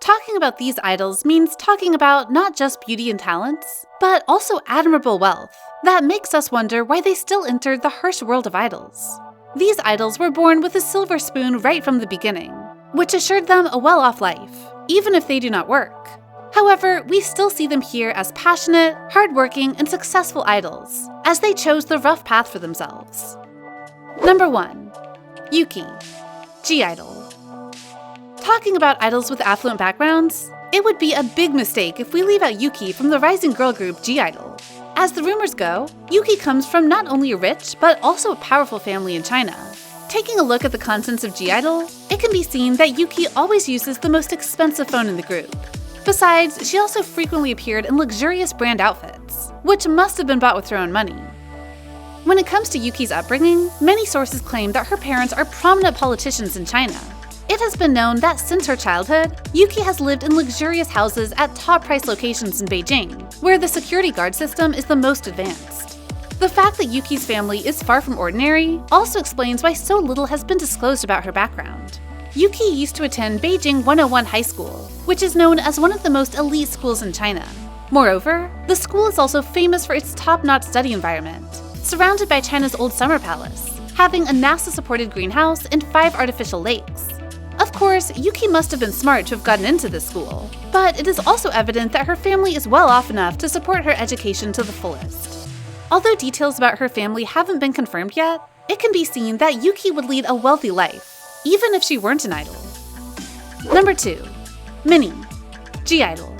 Talking about these idols means talking about not just beauty and talents, but also admirable wealth that makes us wonder why they still entered the harsh world of idols. These idols were born with a silver spoon right from the beginning, which assured them a well-off life, even if they do not work. However, we still see them here as passionate, hardworking, and successful idols, as they chose the rough path for themselves. Number 1. Yuqi, G-IDLE. Talking about idols with affluent backgrounds, it would be a big mistake if we leave out Yuqi from the rising girl group G-IDLE. As the rumors go, Yuqi comes from not only a rich, but also a powerful family in China. Taking a look at the contents of G-IDLE, it can be seen that Yuqi always uses the most expensive phone in the group. Besides, she also frequently appeared in luxurious brand outfits, which must have been bought with her own money. When it comes to Yuqi's upbringing, many sources claim that her parents are prominent politicians in China. It has been known that since her childhood, Yuqi has lived in luxurious houses at top-price locations in Beijing, where the security guard system is the most advanced. The fact that Yuqi's family is far from ordinary also explains why so little has been disclosed about her background. Yuqi used to attend Beijing 101 High School, which is known as one of the most elite schools in China. Moreover, the school is also famous for its top-notch study environment, surrounded by China's old summer palace, having a NASA-supported greenhouse and 5 artificial lakes. Of course, Yuqi must have been smart to have gotten into this school, but it is also evident that her family is well off enough to support her education to the fullest. Although details about her family haven't been confirmed yet, it can be seen that Yuqi would lead a wealthy life, even if she weren't an idol. Number 2. Minnie, G-IDLE.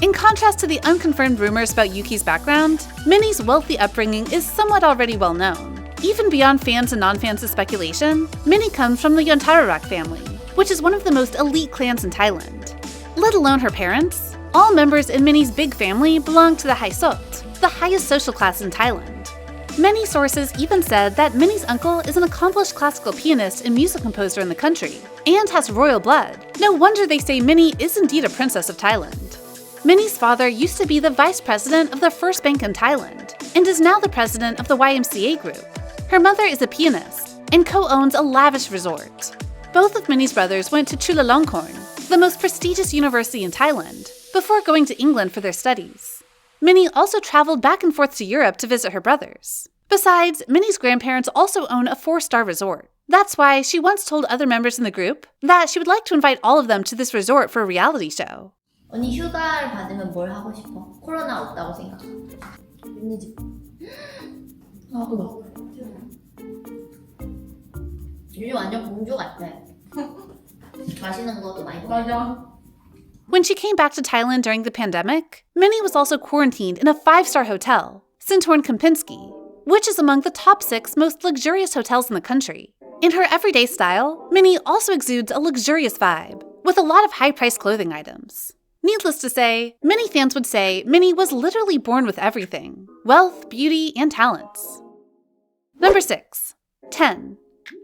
In contrast to the unconfirmed rumors about Yuqi's background, Minnie's wealthy upbringing is somewhat already well known. Even beyond fans and non-fans' speculation, Minnie comes from the Yontararak family, which is one of the most elite clans in Thailand. Let alone her parents, all members in Minnie's big family belong to the Haisot, the highest social class in Thailand. Many sources even said that Minnie's uncle is an accomplished classical pianist and music composer in the country, and has royal blood. No wonder they say Minnie is indeed a princess of Thailand. Minnie's father used to be the vice president of the first bank in Thailand, and is now the president of the YMCA group. Her mother is a pianist, and co-owns a lavish resort. Both of Minnie's brothers went to Chulalongkorn, the most prestigious university in Thailand, before going to England for their studies. Minnie also traveled back and forth to Europe to visit her brothers. Besides, Minnie's grandparents also own a 4-star resort. That's why she once told other members in the group that she would like to invite all of them to this resort for a reality show. 언니 휴가를 받으면 뭘 하고 싶어? 코로나 없다고 생각. 언니 집. 나도. 요즘 완전 공주 같아. 맛있는 것도 많이 먹어. 맞아. When she came back to Thailand during the pandemic, Minnie was also quarantined in a 5-star hotel, Sintorn Kempinski, which is among the top 6 most luxurious hotels in the country. In her everyday style, Minnie also exudes a luxurious vibe, with a lot of high-priced clothing items. Needless to say, many fans would say Minnie was literally born with everything: wealth, beauty, and talents. Number 6. 10.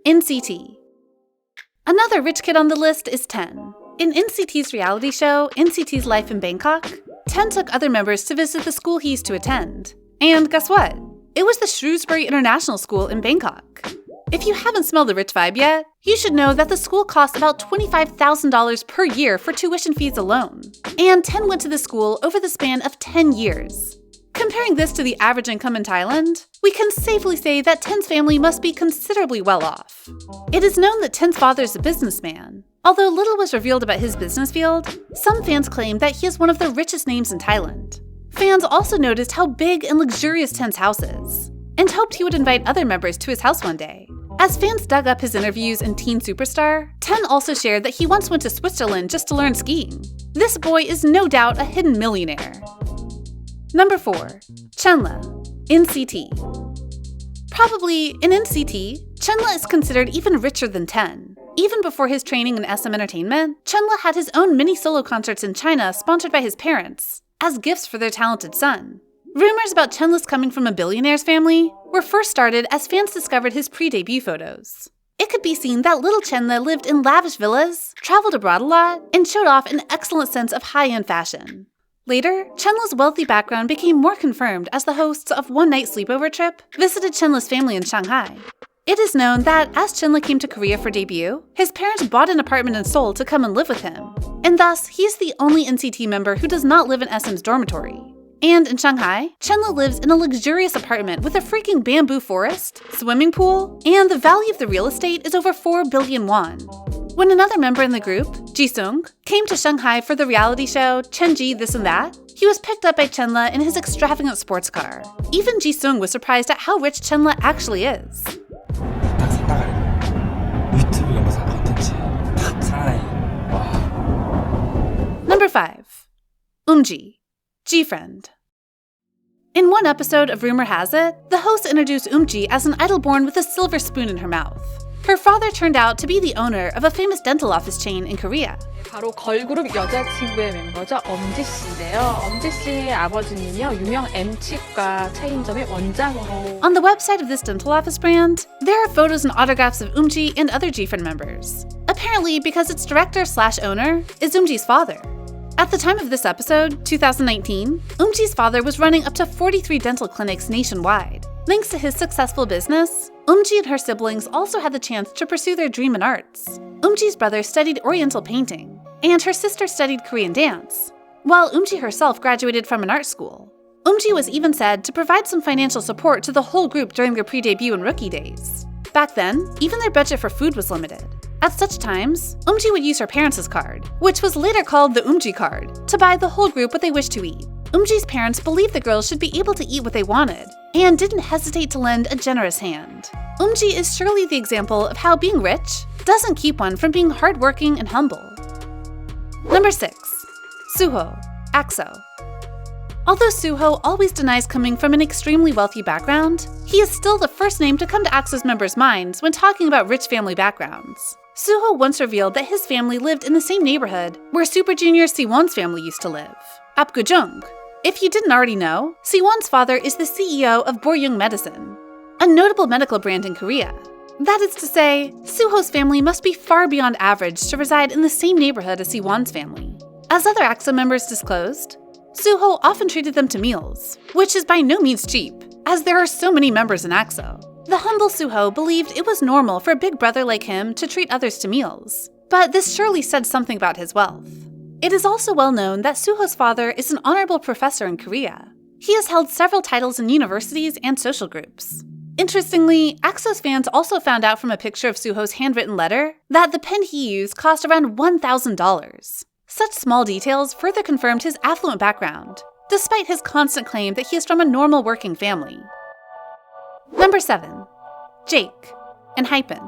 NCT. Another rich kid on the list is 10. In NCT's reality show, NCT's Life in Bangkok, 10 took other members to visit the school he used to attend. And guess what? It was the Shrewsbury International School in Bangkok. If you haven't smelled the rich vibe yet, you should know that the school costs about $25,000 per year for tuition fees alone. And 10 went to the school over the span of 10 years. Comparing this to the average income in Thailand, we can safely say that 10's family must be considerably well off. It is known that 10's father is a businessman. Although little was revealed about his business field, some fans claim that he is one of the richest names in Thailand. Fans also noticed how big and luxurious 10's house is, and hoped he would invite other members to his house one day. As fans dug up his interviews in Teen Superstar, 10 also shared that he once went to Switzerland just to learn skiing. This boy is no doubt a hidden millionaire. Number 4. Chenle, NCT. Probably, in NCT, Chenle is considered even richer than 10. Even before his training in SM Entertainment, Chenle had his own mini solo concerts in China sponsored by his parents, as gifts for their talented son. Rumors about Chenle's coming from a billionaire's family were first started as fans discovered his pre-debut photos. It could be seen that little Chenle lived in lavish villas, traveled abroad a lot, and showed off an excellent sense of high-end fashion. Later, Chenle's wealthy background became more confirmed as the hosts of One Night Sleepover Trip visited Chenle's family in Shanghai. It is known that as Chenle came to Korea for debut, his parents bought an apartment in Seoul to come and live with him, and thus he's the only NCT member who does not live in SM's dormitory. And in Shanghai, Chenle lives in a luxurious apartment with a freaking bamboo forest, swimming pool, and the value of the real estate is over 4 billion won. When another member in the group, Jisung, came to Shanghai for the reality show Chenji This and That, he was picked up by Chenle in his extravagant sports car. Even Jisung was surprised at how rich Chenle actually is. 딱 생각을 유튜브 영상 콘텐츠 딱 사나이. 와. Number 5. Umji, GFriend. In one episode of Rumor Has It, the host introduced Umji as an idol born with a silver spoon in her mouth. Her father turned out to be the owner of a famous dental office chain in Korea. 바로 걸그룹 여자친구의 멤버죠. 엄지 씨인데요. 엄지 씨의 아버지는요, 유명 M치과 체인점의 원장으로. On the website of this dental office brand, there are photos and autographs of Umji and other GFriend members. Apparently because its director/owner is Umji's father. At the time of this episode, 2019, Umji's father was running up to 43 dental clinics nationwide. Thanks to his successful business, Umji and her siblings also had the chance to pursue their dream in arts. Umji's brother studied Oriental painting, and her sister studied Korean dance, while Umji herself graduated from an art school. Umji was even said to provide some financial support to the whole group during their pre-debut and rookie days. Back then, even their budget for food was limited. At such times, Umji would use her parents' card, which was later called the Umji card, to buy the whole group what they wished to eat. Umji's parents believed the girls should be able to eat what they wanted, and didn't hesitate to lend a generous hand. Umji is surely the example of how being rich doesn't keep one from being hardworking and humble. Number 6. Suho, EXO. Although Suho always denies coming from an extremely wealthy background, he is still the first name to come to EXO's members' minds when talking about rich family backgrounds. Suho once revealed that his family lived in the same neighborhood where Super Junior Siwon's family used to live, Apgujeong. If you didn't already know, Siwon's father is the CEO of Boryung Medicine, a notable medical brand in Korea. That is to say, Suho's family must be far beyond average to reside in the same neighborhood as Siwon's family. As other EXO members disclosed, Suho often treated them to meals, which is by no means cheap, as there are so many members in EXO. The humble Suho believed it was normal for a big brother like him to treat others to meals, but this surely said something about his wealth. It is also well known that Suho's father is an honorable professor in Korea. He has held several titles in universities and social groups. Interestingly, EXO's fans also found out from a picture of Suho's handwritten letter that the pen he used cost around $1,000. Such small details further confirmed his affluent background, despite his constant claim that he is from a normal working family. Number 7. Jake, ENHYPEN.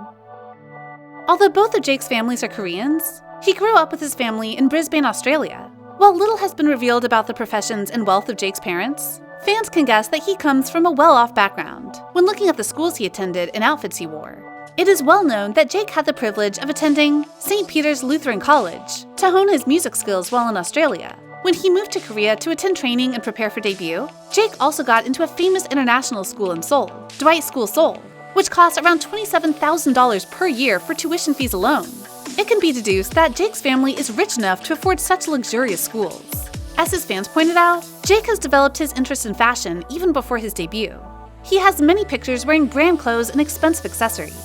Although both of Jake's families are Koreans, he grew up with his family in Brisbane, Australia. While little has been revealed about the professions and wealth of Jake's parents, fans can guess that he comes from a well-off background when looking at the schools he attended and outfits he wore. It is well known that Jake had the privilege of attending St. Peter's Lutheran College to hone his music skills while in Australia. When he moved to Korea to attend training and prepare for debut, Jake also got into a famous international school in Seoul, Dwight School Seoul, which costs around $27,000 per year for tuition fees alone. It can be deduced that Jake's family is rich enough to afford such luxurious schools. As his fans pointed out, Jake has developed his interest in fashion even before his debut. He has many pictures wearing brand clothes and expensive accessories.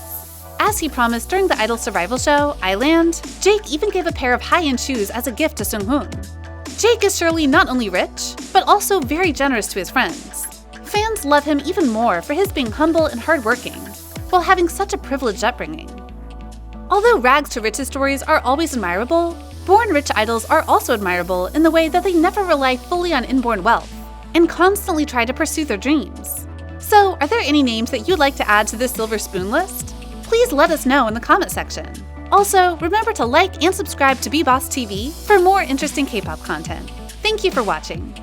As he promised during the Idol survival show, Island, Jake even gave a pair of high-end shoes as a gift to Sunghoon. Jake is surely not only rich, but also very generous to his friends. Fans love him even more for his being humble and hardworking, while having such a privileged upbringing. Although rags to riches stories are always admirable, born rich idols are also admirable in the way that they never rely fully on inborn wealth, and constantly try to pursue their dreams. So, are there any names that you'd like to add to this silver spoon list? Please let us know in the comment section. Also, remember to like and subscribe to BeBoss TV for more interesting K-pop content. Thank you for watching.